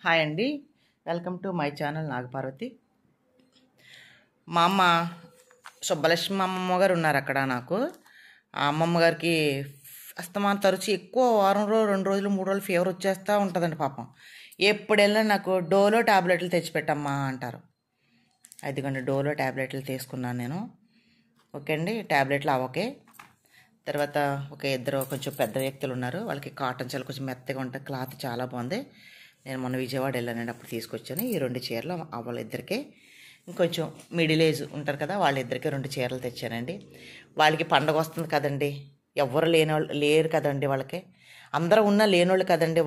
Hi అండి, welcome to my channel నాగపార్వతి. మా అమ్మ సుబ్బలక్ష్మి అమ్మమ్మ గారు ఉన్నారు అక్కడ. నాకు ఆ అమ్మమ్మ గారికి అస్తమానం తరచు ఎక్కువ వారం రోజు 2 రోజులు 3 రోజులు ఫీవర్ వచ్చేస్తూ ఉంటుందండి. పాపం ఎప్పుడు వెళ్ళినా నాకు డోలో ట్యాబ్లెట్లు తెచ్చిపెట్టమ్మా అంటారు. అదిగోండి డోలో ట్యాబ్లెట్లు తీసుకున్నాను నేను. ఓకే అండి, ట్యాబ్లెట్లు అవకే. తర్వాత ఒక ఇద్దరు కొంచెం పెద్ద వ్యక్తులు ఉన్నారు, వాళ్ళకి కాటన్ చాలా కొంచెం మెత్తగా ఉంటుంది, క్లాత్ చాలా బాగుంది. నేను మొన్న విజయవాడ వెళ్ళానండి, అప్పుడు తీసుకొచ్చాను. ఈ 2 చీరలు వాళ్ళిద్దరికే, ఇంకొంచెం మిడిల్ ఏజ్ ఉంటారు కదా వాళ్ళిద్దరికీ 2 చీరలు తెచ్చానండి. వాళ్ళకి పండగ వస్తుంది కదండి, ఎవరు లేరు కదండి, వాళ్ళకి అందరూ ఉన్నా లేనోళ్ళు కదండి.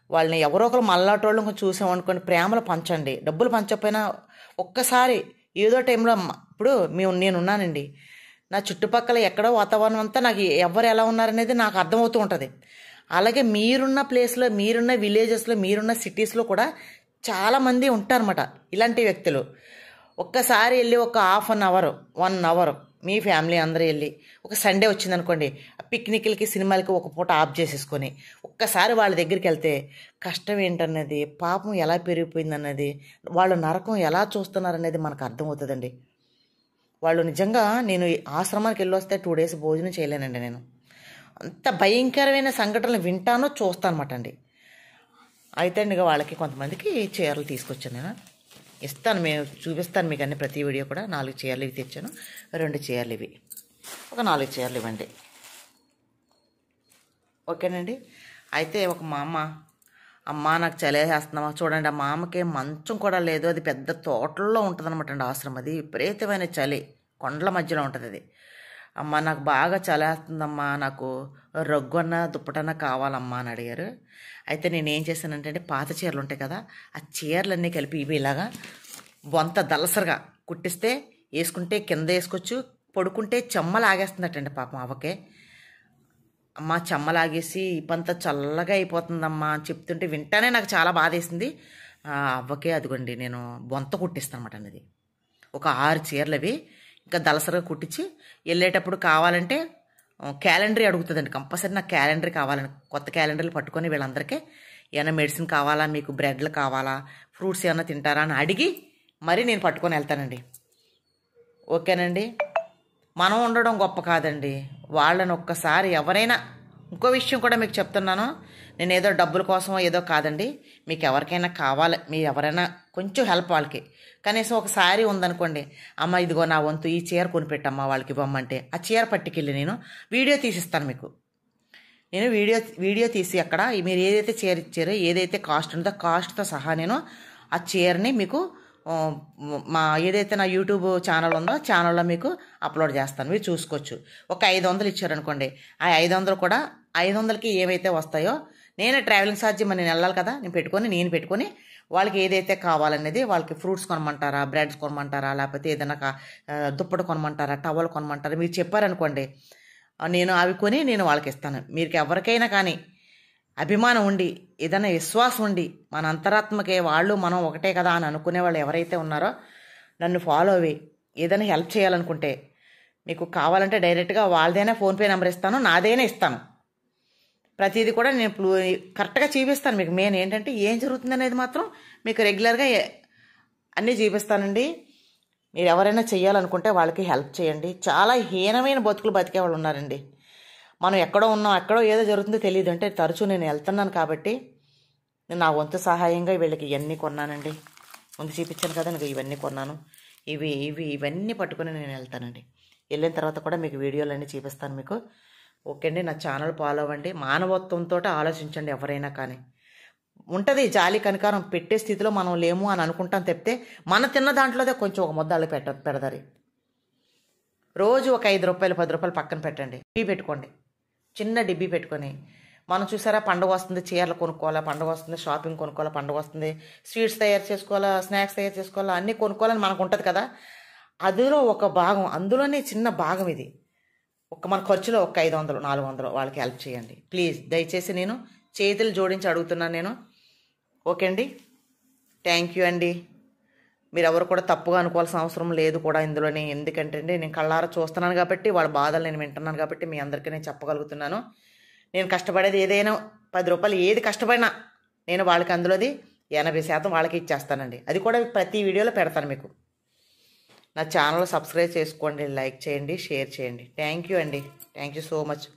వాళ్ళని ఎవరో ఒకరు మల్లాటోళ్ళు కొంచెం చూసామనుకోండి, ప్రేమలు పంచండి. డబ్బులు పంచకపోయినా ఒక్కసారి ఏదో టైంలో ఇప్పుడు నేనున్నానండి, నా చుట్టుపక్కల ఎక్కడో వాతావరణం అంతా నాకు ఎవరు ఎలా ఉన్నారనేది నాకు అర్థమవుతూ ఉంటుంది. అలాగే మీరున్న ప్లేస్లో, మీరున్న విలేజెస్లో, మీరున్న సిటీస్లో కూడా చాలామంది ఉంటారన్నమాట ఇలాంటి వ్యక్తులు. ఒక్కసారి వెళ్ళి ఒక హాఫ్ అన్ అవర్ 1 అవర్ మీ ఫ్యామిలీ అందరూ వెళ్ళి, ఒక సండే వచ్చిందనుకోండి, పిక్నిక్లకి సినిమాలకి ఒక పూట ఆఫ్ చేసేసుకొని ఒక్కసారి వాళ్ళ దగ్గరికి వెళ్తే కష్టం ఏంటన్నది, పాపం ఎలా పెరిగిపోయిందన్నది, వాళ్ళు నరకం ఎలా చూస్తున్నారనేది మనకు అర్థమవుతుందండి. వాళ్ళు నిజంగా, నేను ఆశ్రమానికి వెళ్ళొస్తే 2 డేస్ భోజనం చేయలేనండి. నేను అంత భయంకరమైన సంఘటనలు వింటానో చూస్తాను అనమాట అండి. అయితే అండి వాళ్ళకి కొంతమందికి చీరలు తీసుకొచ్చాను నేను, ఇస్తాను, మేము చూపిస్తాను మీకు అన్ని ప్రతి వీడియో కూడా. 4 చీరలు ఇవి తెచ్చాను, 2 చీరలు ఇవి, ఒక 4 చీరలు ఇవ్వండి. ఓకేనండి. అయితే ఒక మా అమ్మ నాకు చలేసేస్తున్నామా చూడండి. ఆ మామకి మంచం కూడా లేదు, అది పెద్ద తోటల్లో ఉంటుంది అనమాట అండి ఆశ్రమం. అది విపరీతమైన చలి, కొండల మధ్యలో ఉంటుంది అది. అమ్మ నాకు బాగా చలేస్తుందమ్మా, నాకు రగ్గన్న దుప్పటన్నా కావాలమ్మా అని అడిగారు. అయితే నేను ఏం చేశానంటే, పాత చీరలు ఉంటాయి కదా, ఆ చీరలన్నీ కలిపి ఇవి ఇలాగా బొంత దలసరిగా కుట్టిస్తే వేసుకుంటే కింద వేసుకోవచ్చు, పడుకుంటే చెమ్మలాగేస్తుందటండి పాపం అవకే. అమ్మ చెమ్మలాగేసి ఇప్పంతా చల్లగా అయిపోతుందమ్మా అని చెప్తుంటే వింటానే నాకు చాలా బాధ వేసింది. అవ్వకే అదిగోండి నేను బొంత కుట్టిస్తాను అనమాట అన్నది. ఒక 6 చీరలు అవి ఇంకా దలసరిగా కుట్టించి వెళ్ళేటప్పుడు కావాలంటే క్యాలెండరీ అడుగుతుందండి కంపల్సరీ. నాకు క్యాలెండరీ కావాలని, కొత్త క్యాలెండర్లు పట్టుకొని వీళ్ళందరికీ ఏమైనా మెడిసిన్ కావాలా, మీకు బ్రెడ్లు కావాలా, ఫ్రూట్స్ ఏమైనా తింటారా అని అడిగి మరీ నేను పట్టుకొని వెళ్తానండి. ఓకేనండి. మనం ఉండడం గొప్ప కాదండి, వాళ్ళని ఒక్కసారి ఎవరైనా. ఇంకో విషయం కూడా మీకు చెప్తున్నాను, నేను ఏదో డబ్బుల కోసమో ఏదో కాదండి, మీకు ఎవరికైనా కావాలి, మీరు ఎవరైనా కొంచెం హెల్ప్ వాళ్ళకి, కనీసం ఒక శారీ ఉందనుకోండి, అమ్మ ఇదిగో నా వంతు ఈ చీర కొనిపెట్టమ్మా వాళ్ళకి ఇవ్వమంటే ఆ చీర పట్టుకెళ్ళి నేను వీడియో తీసిస్తాను మీకు. నేను వీడియో తీసి అక్కడ మీరు ఏదైతే చీర ఇచ్చారో, ఏదైతే కాస్ట్ ఉందో కాస్ట్తో సహా నేను ఆ చీరని మీకు ఏదైతే నా యూట్యూబ్ ఛానల్ ఉందో ఛానల్లో మీకు అప్లోడ్ చేస్తాను, మీరు చూసుకోవచ్చు. ఒక 500 ఇచ్చారనుకోండి, ఆ 500 కూడా 500కి ఏవైతే వస్తాయో, నేనే ట్రావెలింగ్ ఛార్జ్ నేను వెళ్ళాలి కదా, నేను పెట్టుకొని వాళ్ళకి ఏదైతే కావాలనేది, వాళ్ళకి ఫ్రూట్స్ కొనమంటారా, బ్రెడ్స్ కొనమంటారా, లేకపోతే ఏదైనా దుప్పటి కొనమంటారా, టవల్ కొనమంటారా, మీరు చెప్పారనుకోండి, నేను అవి కొని నేను వాళ్ళకి ఇస్తాను. మీరు ఎవరికైనా కానీ అభిమానం ఉండి, ఏదైనా విశ్వాసం ఉండి, మన అంతరాత్మకే వాళ్ళు మనం ఒకటే కదా అని అనుకునే వాళ్ళు ఎవరైతే ఉన్నారో, నన్ను ఫాలో అయ్యి ఏదైనా హెల్ప్ చేయాలనుకుంటే, మీకు కావాలంటే డైరెక్ట్గా వాళ్ళదైనా ఫోన్పే నెంబర్ ఇస్తాను, నాదైనా ఇస్తాను. ప్రతిదీ కూడా నేను కరెక్ట్గా చూపిస్తాను మీకు. మెయిన్ ఏంటంటే ఏం జరుగుతుంది అనేది మాత్రం మీకు రెగ్యులర్గా అన్నీ చూపిస్తానండి. మీరు ఎవరైనా చేయాలనుకుంటే వాళ్ళకి హెల్ప్ చేయండి. చాలా హీనమైన బతుకులు బతికే వాళ్ళు ఉన్నారండి. మనం ఎక్కడో ఉన్నాం, ఎక్కడో ఏదో జరుగుతుందో తెలియదు. అంటే తరచూ నేను వెళ్తున్నాను కాబట్టి నేను నా వంతు సహాయంగా వీళ్ళకి ఇవన్నీ కొన్నానండి. ముందు చూపించాను కదా, నాకు ఇవన్నీ కొన్నాను. ఇవన్నీ పట్టుకొని నేను వెళ్తానండి. వెళ్ళిన తర్వాత కూడా మీకు వీడియోలన్నీ చూపిస్తాను మీకు. ఓకే అండి, నా ఛానల్ ఫాలో అవ్వండి. మానవత్వంతో ఆలోచించండి. ఎవరైనా కానీ ఉంటుంది జాలి కనికారం, పెట్టే స్థితిలో మనం లేము అని అనుకుంటాం తప్పితే, మన తిన్న దాంట్లోదే కొంచెం ఒక ముద్దాలు పెడదారి. రోజు ఒక 5 రూపాయలు 10 రూపాయలు పక్కన పెట్టండి, పెట్టుకోండి, చిన్న డిబ్బీ పెట్టుకొని. మనం చూసారా, పండుగ వస్తుంది చీరలు కొనుక్కోవాలా, పండుగ వస్తుంది షాపింగ్ కొనుక్కోవాలా, పండుగ వస్తుంది స్వీట్స్ తయారు చేసుకోవాలా, స్నాక్స్ తయారు చేసుకోవాలా, అన్నీ కొనుక్కోవాలని మనకు ఉంటుంది కదా. అందులో ఒక భాగం, అందులోనే చిన్న భాగం ఇది. మన ఖర్చులో ఒక 500 400 వాళ్ళకి హెల్ప్ చేయండి ప్లీజ్. దయచేసి నేను చేతులు జోడించి అడుగుతున్నాను నేను. ఓకే అండి, థ్యాంక్ యూ అండి. మీరు ఎవరు కూడా తప్పుగా అనుకోవాల్సిన అవసరం లేదు కూడా ఇందులోనే. ఎందుకంటే అండి నేను కళ్ళారా చూస్తున్నాను కాబట్టి, వాళ్ళ బాధలు నేను వింటున్నాను కాబట్టి మీ అందరికీ నేను చెప్పగలుగుతున్నాను. నేను కష్టపడేది ఏదైనా 10 రూపాయలు ఏది కష్టపడినా నేను వాళ్ళకి అందులోది 80% వాళ్ళకి ఇచ్చేస్తానండి. అది కూడా ప్రతి వీడియోలో పెడతాను మీకు. నా ఛానల్ సబ్స్క్రైబ్ చేసుకోండి, లైక్ చేయండి, షేర్ చేయండి. థ్యాంక్ యూ అండి. Thank you so much.